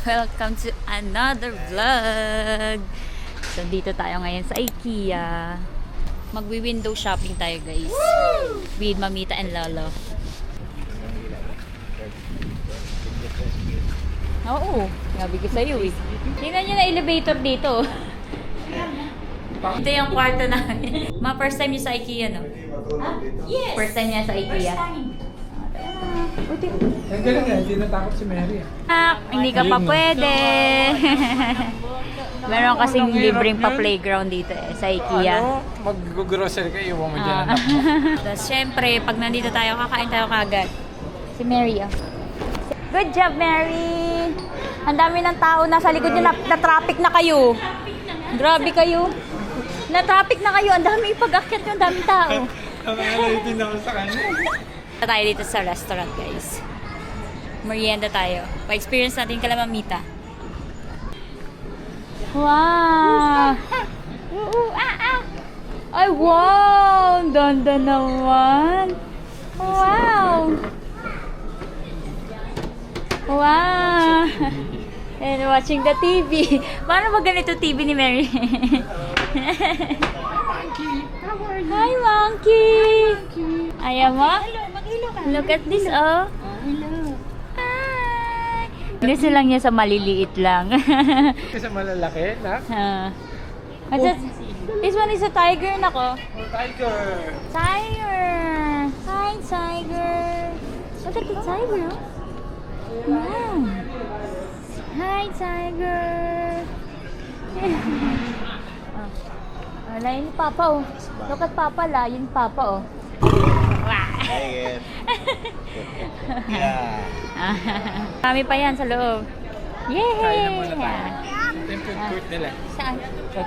Welcome to another vlog. So dito tayo ngayon sa IKEA. Magwi-window shopping tayo, guys. With Mamita and Lolo. Oo, sabi ko sa'yo eh. Tingnan nyo na elevator dito. Ito yung kwarto namin. First time nyo sa IKEA, no? Yes! First time niya sa IKEA. Ang galing nga, hindi natakot si Mary. Hindi ka pa pwede. Meron kasing libreng pa playground dito sa IKEA. Ano? Mag-grocery ka, iwan mo dyan anak mo. Tapos syempre, pag nandito tayo, kakain tayo kagad. Si Mary, oh. Good job, Mary! Ang dami ng tao nasa likod niyo, na-traffic na kayo. Grabe kayo. Na-traffic na kayo, ang dami pag-akyat nyo, ang dami tao. Nakakalitin ako sa kanya. Tayo dito sa restaurant, guys. Merienda tayo. Pa-experience natin kala Mamita. Wow! Ay, wow! Ang ganda naman! Wow! Wow! And watching the TV. Paano ba ganito TV ni Mary? Hi, monkey! Ayaw mo? Look at this, oh. Hi! Gusto lang niya sa maliliit lang. Kasi malalaki, nak? This one is a tiger, nako. Oh, tiger! Tiger! Hi, tiger! Look at the tiger, oh. Wow! Hi, tiger! Wala yun Papa, oh. Look at Papa, layon Papa, oh. Kami pa yan sa loob. Yay! Kain na muna tayo. Ito yung food court nila. Saan? Ito.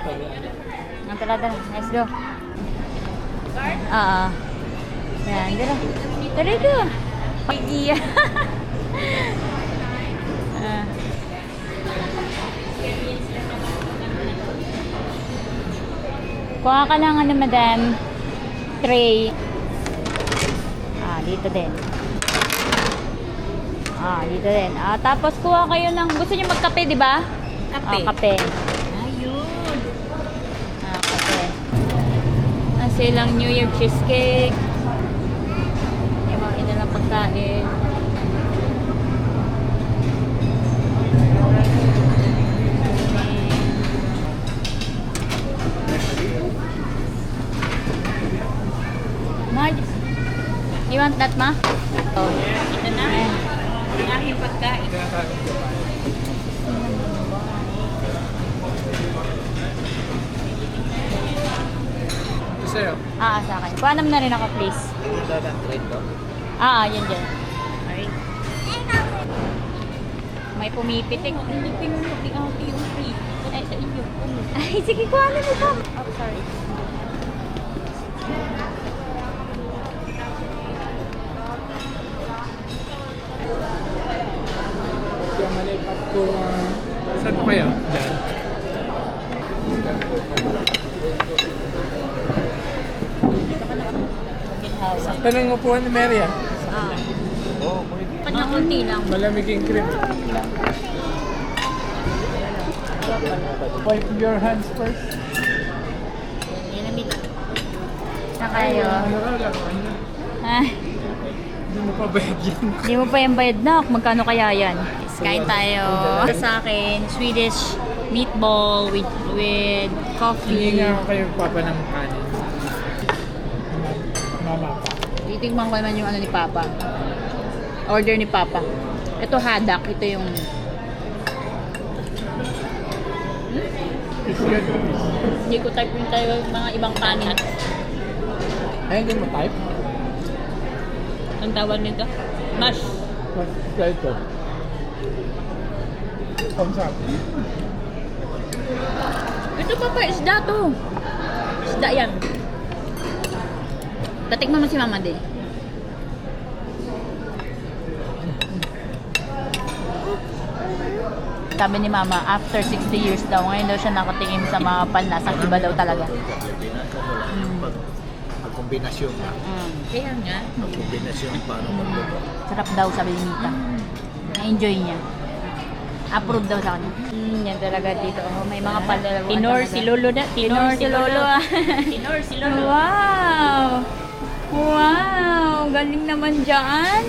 Ang talada. Let's go. Oo. Yan, dito. Dito. Pag-iya. Kuha ka ng ano, madam. Tray. Dito din. Dito din. Tapos kuha kayo ng, gusto niyo magkape, di ba? Kape. Kape. Ayun. Kape. Silang New Year cheesecake. Yung mga inalang pagkain. You want that, ma? Oh. Ito na. Ang aking pagkain. Ito sa'yo. Sa akin. Kuha naman na rin ako, please. Ito na trade ko. Yan dyan. Alright. May pumipitik. Hindi pinuno ni ate yung free. Ay, sa inyo. Ay, sige, kuha na mo pa. Oh, sorry. Kaya malipat ko. Saan po kayo? Diyan. Sakto ng upuan ni Mary, ah. Oo, pwede. Kanya-kunti lang. Malamig yung cream. Wipe your hands first. Yan na, Mita. Na kayo. Ano ka lang? Hindi mo pa bayad yun. Hindi mo pa yung bayad na. Magkano kaya yan? Kain tayo. Sa akin, Swedish meatball with Hindi coffee. nga ako kayo papa ng kanin. Mama pa. Titingnan ko naman yung ano ni Papa. Order ni Papa. Ito hadak. Ito yung... It's good. Hindi ko type yung tayo mga ibang kanin. Ay, hindi mo type? Ang tawag nito? Mash. Try ito. Thumbs up. Ito Papa, isda to. Isda yan. Tatikman mo si Mama din. Sabi ni Mama, after 60 years daw, ngayon daw siya nakatingin sa mga panlasang iba daw talaga. Kombinasyon na. Kaya nga. Kombinasyon paano magluto. Sarap daw, sabi ni Mita. Na-enjoy niya. Approve daw sa kanya. Yan talaga dito. Oh, may mga palalawan. Tinor si Lolo na. Tinor si Lolo. Tinor si Lolo. Wow! Wow! Galing naman dyan.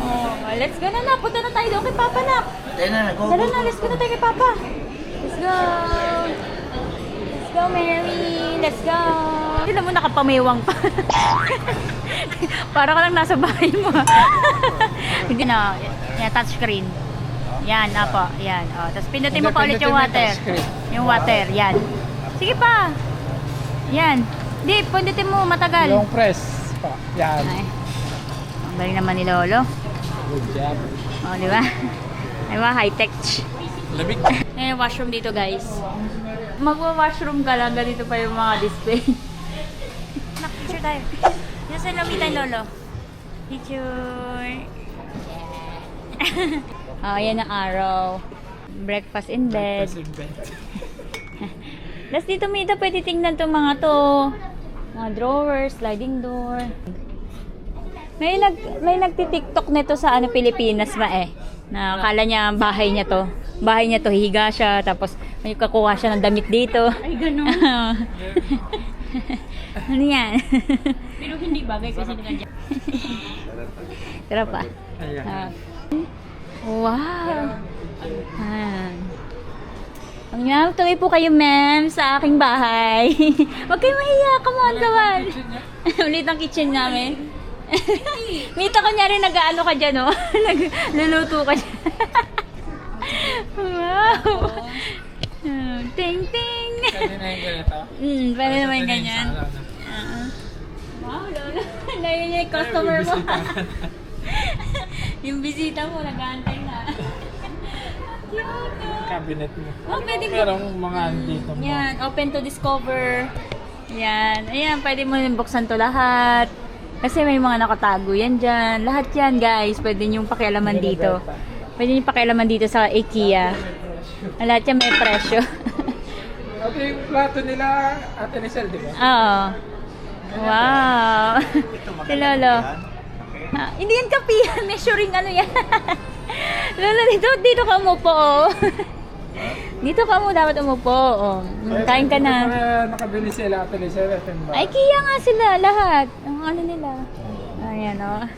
Oh, let's go na. Punta na tayo doon kay Papa na. Tara na, let's go na tayo kay Papa. Let's go. Let's go, Mary. Let's go. Hindi mo nakapamewang pa. Para ka lang nasa bahay mo. Hindi na. Yan, touchscreen. Yan, apo. Yan. Oh, tapos pindutin mo pa ulit yung water. Yung water. Yan. Sige pa. Yan. Hindi, pindutin mo matagal. Long press pa. Yan. Ay. Ang galing naman ni Lolo. Good job. Oh, di ba? Di ba? High-tech. Lamig. Eh, washroom dito, guys. Magwa-washroom ka lang, ganito pa yung mga display. Picture tayo. Yan sa lobby tayo, Lolo. Picture. Oh, yan ang araw. Breakfast in bed. Tapos dito, Mita, pwede tingnan itong mga to. Mga drawers, sliding door. May nagti-tiktok nito sa Pilipinas na akala niya bahay niya to. Bahay niya to, hihiga siya, tapos may kakuha siya ng damit dito. Ay, ganun. Ano yan? Pero hindi bagay kasi naka dyan. Tara pa. Ayan. Wow! Ang nga, tuloy po kayo, ma'am, sa aking bahay. Huwag kayo mahiya, come on, come on. Ulit ang kitchen namin. Mita, kunyari nag-ano ka dyan, oh. Nagluluto ka dyan. Wow! Ting, ting! Pwede na yung ganito. Pwede naman yung ganyan. Wow, Lolo. Layo niya yung customer mo. Yung bisita mo, nag-aantay na. Cute, oh. Cabinet mo. Oh, pwede mo. Merong mga andito mo. Yan, open to discover. Yan. Ayan, pwede mo rin buksan to lahat. Kasi may mga nakatago yan dyan. Lahat yan, guys. Pwede niyong pakialaman dito. Pwede niyong pakialaman dito sa IKEA. Lahat yan may presyo. Ito yung plato nila, Ate Lisel, di ba? Oo. Wow. Si Lolo. Ha, hindi yan kapihan. Measuring ano yan. Lolo, dito ka umupo. Oh. Dito ka mo dapat umupo. Oh. Kain ka na. Nakabili sila, Ate Lisel. IKEA nga sila, lahat. Ang ano nila. Ayan, oh.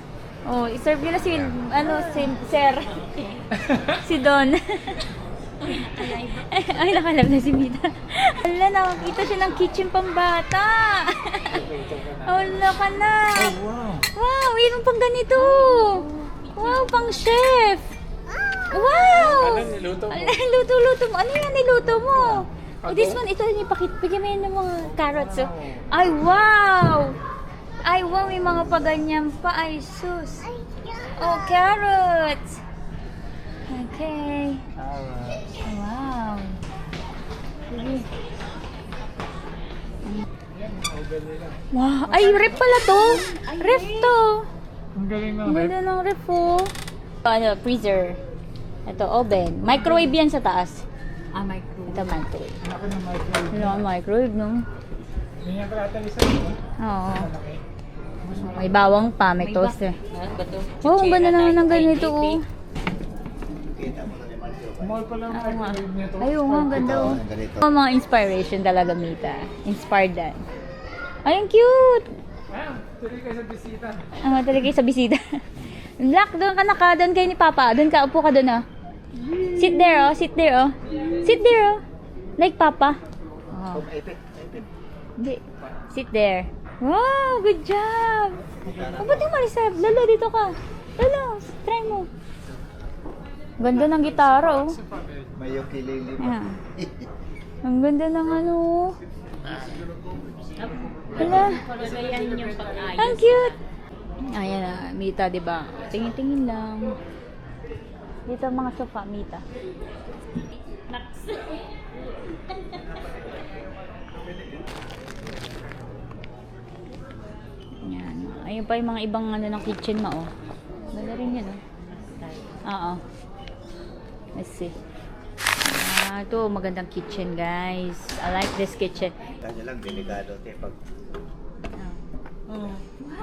Oh, iserve nila si, Sir. Si Don. Ay, nakalab na si Mita. Wala, nakakita siya ng kitchen pambata. Wala ka na. Wow, mayroon pang ganito. Wow, pang chef. Wow. Ano niluto mo? Luto mo. Ano yan niluto mo? Oh, this one, ito yung bigyan mo yan ng mga carrots. Oh. Ay, wow. Ay, wow, may mga paganyan pa. Ay, sus. Oh, carrots. Okay. Wow. Sige. Wow. Ay, ref pala to. Ref to. Ang galing ng Ang ref. ganda ng ref oh. Ano, freezer. Ito, oven. Microwave yan sa taas. Microwave. Ito, microwave. Ako ng microwave. Ano, microwave, no? Ganyan ka Ate Lisel, di ba? Oo. May bawang pa, may toaster. Ba to? Oh, ang ganda naman ng ganito, oh. Small pa lang ang microwave nito. Ay, oo nga, ang ganda, oh. Mga inspiration talaga, Mita. Inspired that. Ay, ang cute! Ayan, tuloy kayo sa bisita. Talaga sa bisita. Black, doon ka naka, doon kayo ni Papa. Doon ka, upo ka doon, oh. Sit there, oh. Sit there, oh. Sit there, oh. Like Papa. Oh. Hindi. Sit there. Wow, good job! Oh, ba't yung Marisab? Lalo, dito ka. Lalo, try mo. Ganda ng gitara, oh. May ukulele pa. Ayan. Ang ganda ng ano. Hala, Palagayan yung pag-ayos. ang cute. Ayan na, Mita, diba? Tingin-tingin lang. Dito ang mga sofa, Mita. Naks. Ayan. Ayun pa yung mga ibang ano ng kitchen mo, oh. Ganda rin yun, oh. Oo. Let's see. Ito, magandang kitchen, guys. I like this kitchen. Kanya lang, delikado. Pag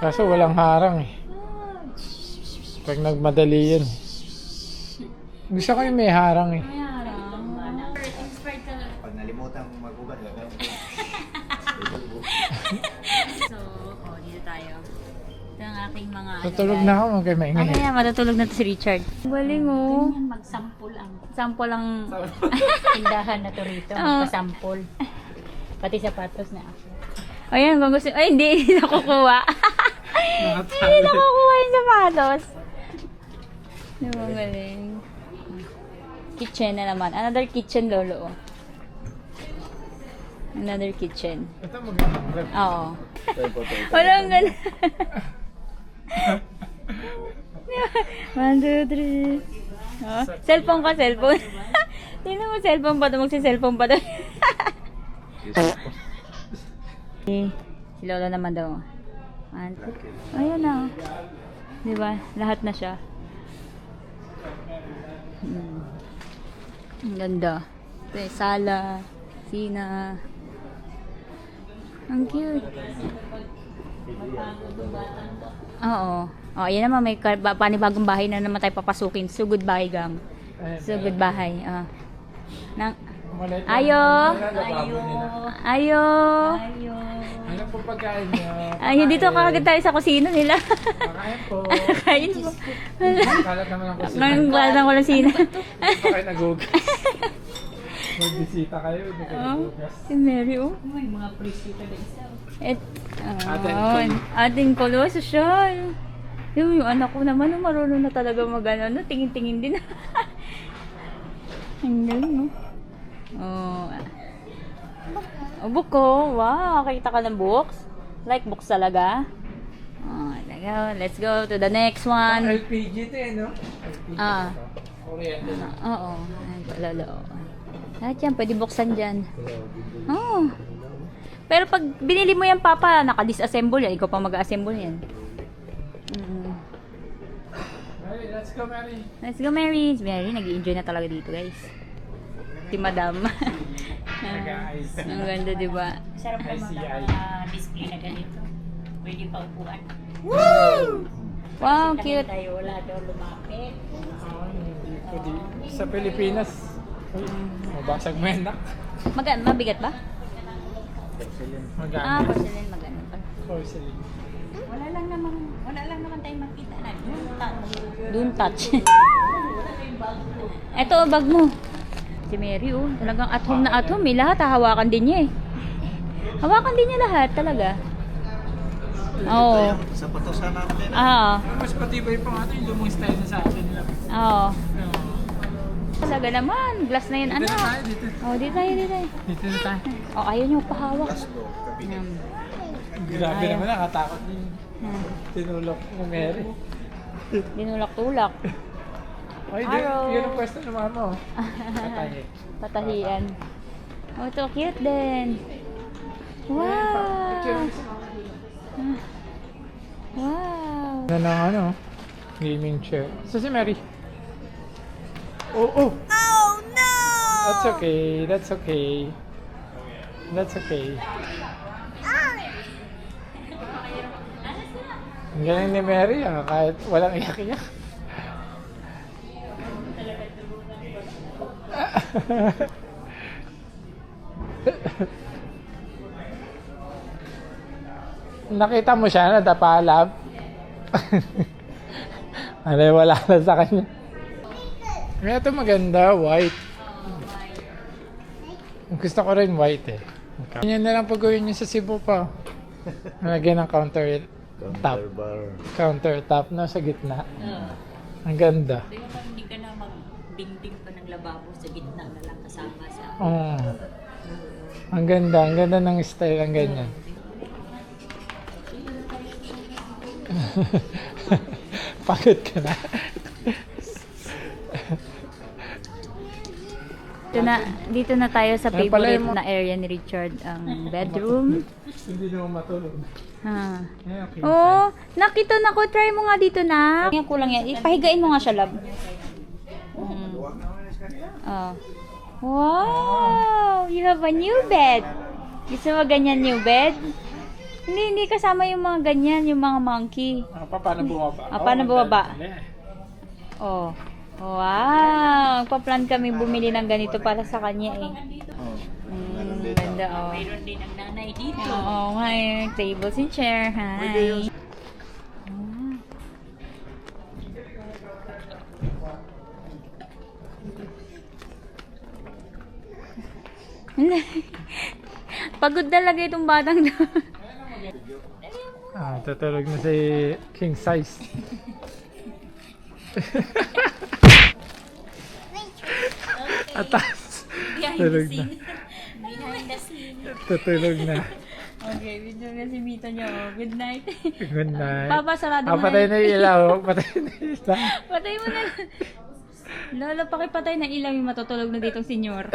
Kaso walang harang eh. Pag nagmadali yun. Gusto ko yung may harang eh. May harang. Inspired ka. Pag nalimutan mong magugat, gagawin ko. So, dito tayo. Ito ang aking mga... Tutulog na ako, huwag kayo maingay. Ano yan, matutulog na to si Richard. Galing oh. Ganyan, magsampol ang Sample lang. tindahan na to rito. Oo. Magpasampol. Pati sapatos na ako. Ayan, kung gusto... Ay, hindi nakukuha. Hindi nakukuha yung sapatos. Diba, galing. Kitchen na naman. Another kitchen, lolo. Oh. Another kitchen. Ito magandang rep. Oo. Walang ganun. 1, 2, 3. Oh, cellphone ka, cellphone. Tingnan mo, cellphone pa to. Magsi-cellphone pa to. Si Lolo naman daw. Ayan na. Diba? Lahat na siya. Ang ganda. Ito yung sala, sina. Ang cute. Oo. Oh, ayan naman, may panibagong bahay na naman tayo papasukin. So, goodbye, gang. So, goodbye. Ayo! Ayo! Ano po pagkain niyo? Ay, dito kagad tayo sa kusina nila. Kakain po. Kain po. Kalat naman ang kusina. Ngayon, wala nang walang sina. Hindi pa kayo nagugas. Magbisita kayo, hindi kayo Oh, nagugas. si Mary, oh. May mga presyo ka na isa. Ating koloso siya. Yung anak ko naman, marunong na talaga mag-ano, tingin-tingin din. Ang galing, no? Oh. Oh, book ko. Wow, nakita ka ng books? Like books talaga? Oh, let's go to the next one. LPG ito eh, no? LPG Ah. ito. Kuryente na. Oo. Ay, lalo. Lahat yan, pwede buksan dyan. Oh. Pero pag binili mo yan, Papa, naka-disassemble yan. Ikaw pa mag-assemble yan. Mary, let's go, Mary. Let's go, Mary. Si Mary, nag-i-enjoy na talaga dito, guys. Si Madam. Nag-ice. Ang ganda, di ba? Sarap I naman see, ang I mga display na ganito. Pwede pa upuan. Wow, Kasi cute. tayo wala daw lumapit. Hindi po di. Sa Pilipinas, uy, mabasag mo yan, nak. Mabigat ba? Magana. Porcelain, maganda pa. Porcelain. Wala lang naman tayong makita na. Don't touch. Ito, bag mo. Si Mary, oh. Talagang at home na at home. Lahat, hawakan din niya eh. Hawakan din niya lahat, talaga. Oo. Sa patusan natin. Mas patibay pa nga ito yung lumang style na sa akin lang. Oo. Talaga naman. Glass na yun, Dito na anak. tayo, dito. Oh, dito tayo, dito tayo. Dito na tayo. Oh, ayaw niyo pahawak. Grabe Ayaw. naman, nakatakot yung Hmm. tinulok ni Mary. Dinulak-tulak. Ay, Araw. yun ang pwesto ng mama, oh. Patahi. Patahian. Oh, ito cute din. Wow. Wow. Ano, gaming chair. So si Mary. Oh no! That's okay, that's okay. That's okay. Ang galing ni Mary, kahit walang iyak-iyak. Nakita mo siya, nadapalab. Ano, wala na sa kanya. Ito maganda, white. Gusto ko rin white eh. Ganyan na lang pag gawin nyo sa Cebu pa. Nalagyan ng counter top. Counter top na sa gitna. Ang ganda. Hindi ka na magbinding pa ng lababo sa gitna na lang kasama sa... Ang ganda ng style, ang ganyan. Pagod ka na. Dito na tayo sa Ano pala favorite yung- na area ni Richard, ang bedroom. Hindi naman matulog. Ha. Ayan, okay. Oh, nakita na ko. Try mo nga dito na. Yan kulang yan. Ipahigain mo nga siya, love. Oh. Wow! You have a new bed. Gusto mo ganyan new bed? Hindi kasama yung mga ganyan, yung mga monkey. Paano bumaba? Paano bumaba? ganda. Oh. Wow! Magpa-plan kami bumili ng ganito para sa kanya eh. Ganda oh. Mayroon din ang nanay dito. Oo, hi. Tables and chair. Hi. Pagod talaga itong batang to. Tutulog na si king size. Atas. Behind the Tulog na. scene. Behind the scene. Tutulog na. Okay, video nga si Mita niyo. Good night. Good night. Papa, sarado mo Patay na. na yung ilaw. Patay na yung ilaw. Patay mo na. Lolo, pakipatay na ilaw yung matutulog na ditong senyor.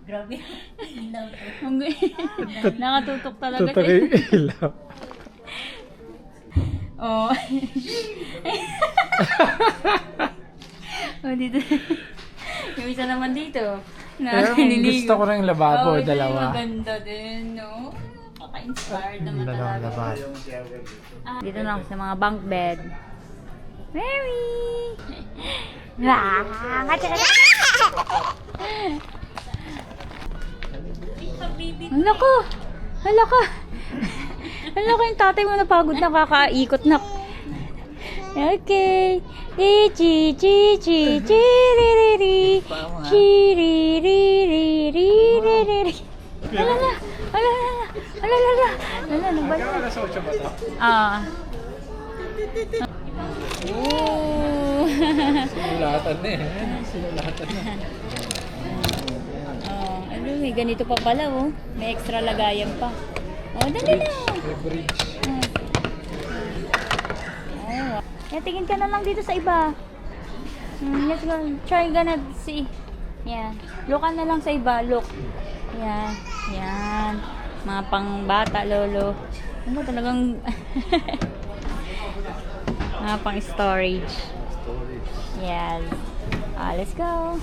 Grabe. Ilaw to. Nakatutok talaga Tutok siya. yung ilaw. Oh. Oh, dito. Yung isa naman dito. Pero gusto ko ng lababo, ito dalawa. yung maganda din, no? Kaka-inspired naman Dalawang talaga. lababo. Dito na ako sa mga bunk bed. Mary! Ah! Hala ko! Hala ka! Hala ko yung tatay mo napagod na kakaikot na. Okay. Chi chi chi chi ri ri ri. Chi ri ri ri ri ri ri ri. Hala la. Hala la. Hala la la. Hala la. Ba? Alas 8 ba ito? Ah. Oh. Sinulatan na eh. Sinulatan na. Oh, ano, may ganito pa pala oh. May extra lagayan pa. Oh, dali na. May bridge. Oh. Yan, tingin ka na lang dito sa iba. Let's go. Try gonna see. Yan. Look ka na lang sa iba. Look. Yan. Yan. Mga pang bata, lolo. Ano talagang... mga pang storage. Yes. Let's go.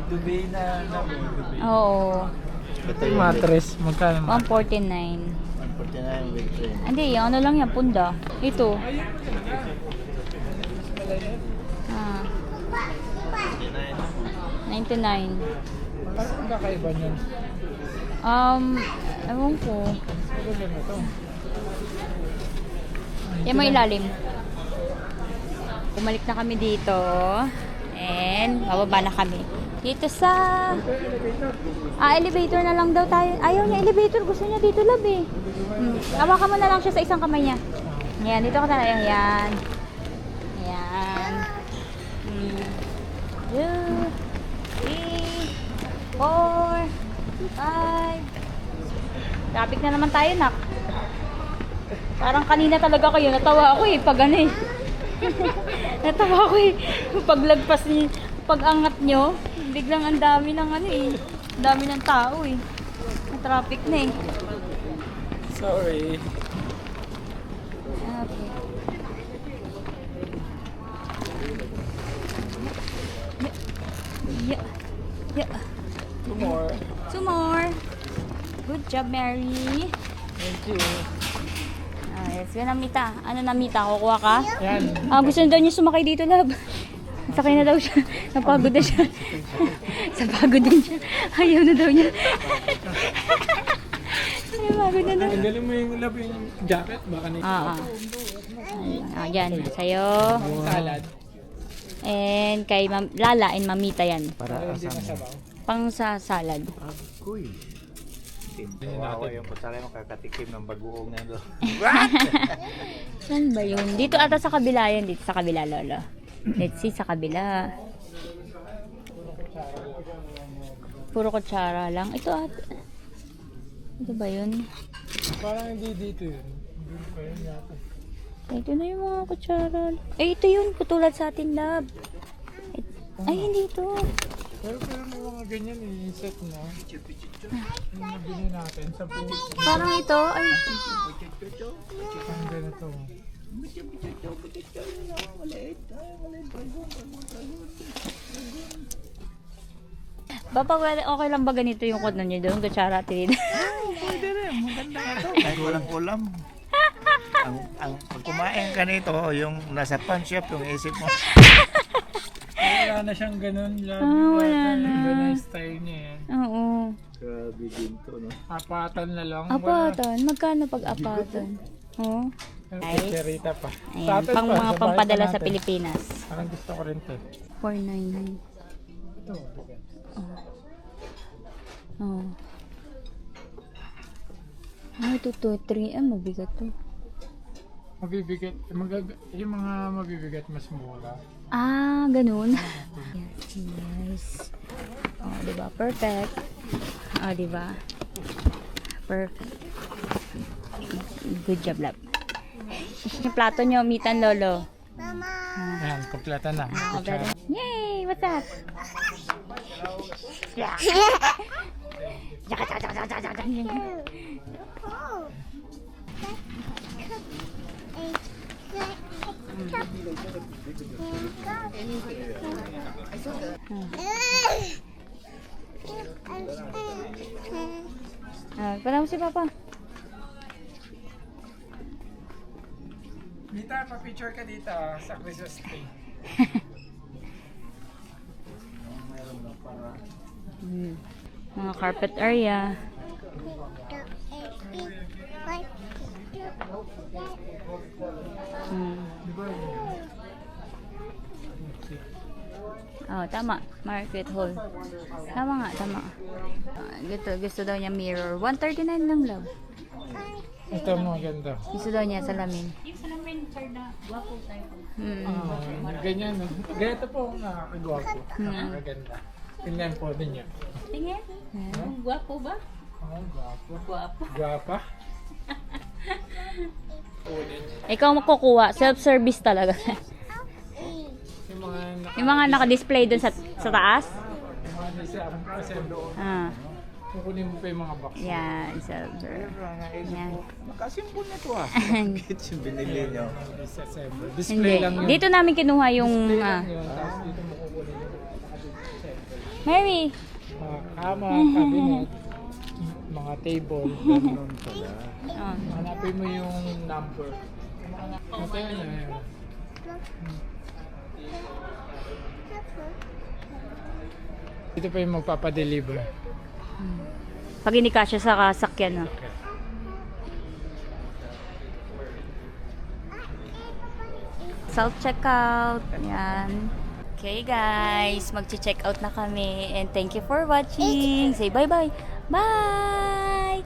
Dubi na namin. Oo. Ito yung mattress. Magkano? 149. 149 with 3. Hindi, yung ano lang yan, punda. Ito. Ah, 99. Parang kakaiba niyan. Ewan ko. Ano ba na ito? Yan mo ilalim. Bumalik na kami dito. And, bababa na kami. Dito sa... elevator na lang daw tayo. Ayaw niya elevator. Gusto niya dito, love eh. Hawakan mo na lang siya sa isang kamay niya. Yan, dito ka na lang. Yan. Yan. 2, 3, 4, 5. Traffic na naman tayo, nak. Parang kanina talaga kayo. Natawa ako eh. Pag ano eh. Natawa ako eh. Paglagpas niyo, pag-angat nyo, biglang ang dami ng ano eh. Ang dami ng tao eh. Ang traffic na eh. Sorry. Okay. Yeah. Yeah. Two more. Two more. Good job, Mary. Thank you. Yes, yan Mita. Ano na Mita? Kukuha ka? Yan. Gusto na daw niya sumakay dito, love. Sakay na daw siya. Napagod na siya. Napagod din siya. Ayaw na daw niya. Napagod na daw. Tanggalin mo yung love yung jacket. Baka na Yan, sa'yo. salad. And kay Lala and Mamita yan. Para Hindi asam. masabaw. Pang sa salad. Kuy. Kawawa yung patsara mo kakatikim ng bagoong na doon. Saan ba yun? Dito ata sa kabila yan. Dito sa kabila, Lolo. Let's see, sa kabila. Puro kutsara lang. Ito ata. Ito ba yun? Parang hindi dito yun. Hindi pa yun yata. Ito na yung mga kutsara. Ito yun. Katulad sa atin, love. Ay, hindi ito. Pero may mga ganyan eh. Set na. Yung nabili natin sa food. Parang ito. Ay. Parang ganito. Papa, okay lang ba ganito yung kod nyo doon? Kutsara, tinid. Pwede rin. Maganda nga to. Kahit walang ulam. ang pag kumain ka nito, yung nasa pawn shop, yung isip mo. Wala na siyang ganun. wala na. Iba na yung style niya yan. Oo. Grabe ginto, no? Apatan na lang. Apatan. Magkano pag apatan? Oo. Nice. Pizzeria pa. Ayan, Sa atin pang pa, mga sa pampadala bahay pa sa natin. Pilipinas. Parang gusto ko rin to. 499. Ito, bigat. Oo. Ito to, 3. Mabigat to. Mabibigat. Yung mga mabibigat mas mura. Ganun. Yes. Diba? Perfect. Diba? Perfect. Good job, love. Yung plato nyo, mitan lolo. Ayan, kompleto na. Kutsara. Yay! What's that? Yeah. Pala mo si Papa. Mita, pa-picture ka dito sa Christmas tree. Mga carpet area. Tama. Market hall. Tama nga, tama. Gusto daw niya mirror. 139 lang, love. Ito mga ganda. Gusto daw niya salamin. Yung salamin, sir, na guwapo tayo. Ganyan. No? Ganito po ang nakakagwapo. Nakakaganda. Tingnan po din niya. Tingin. Guwapo ba? Oh, gwapo. Guwapo. Gwapa. Ikaw makukuha. Self-service talaga. Yung mga Yung mga naka-display dun sa taas. kasi doon. Kukunin mo pa yung mga box. Yan, self-service. Yan. Nakasimpon na to ah. Bakit yung binili nyo? Disassemble. Hindi. Display lang yun. Dito namin kinuha yung... Display lang yun. Tapos dito mo kukunin yung Mary! mga kama, cabinet, mga table. Ganun pala. Hanapin mo yung number. Ito yun. Dito pa yung magpapadeliver. Pag inikasya sa kasakyan, no? Self-checkout. Yan. Okay, guys. Mag-check out na kami. And thank you for watching. Say bye-bye. Bye!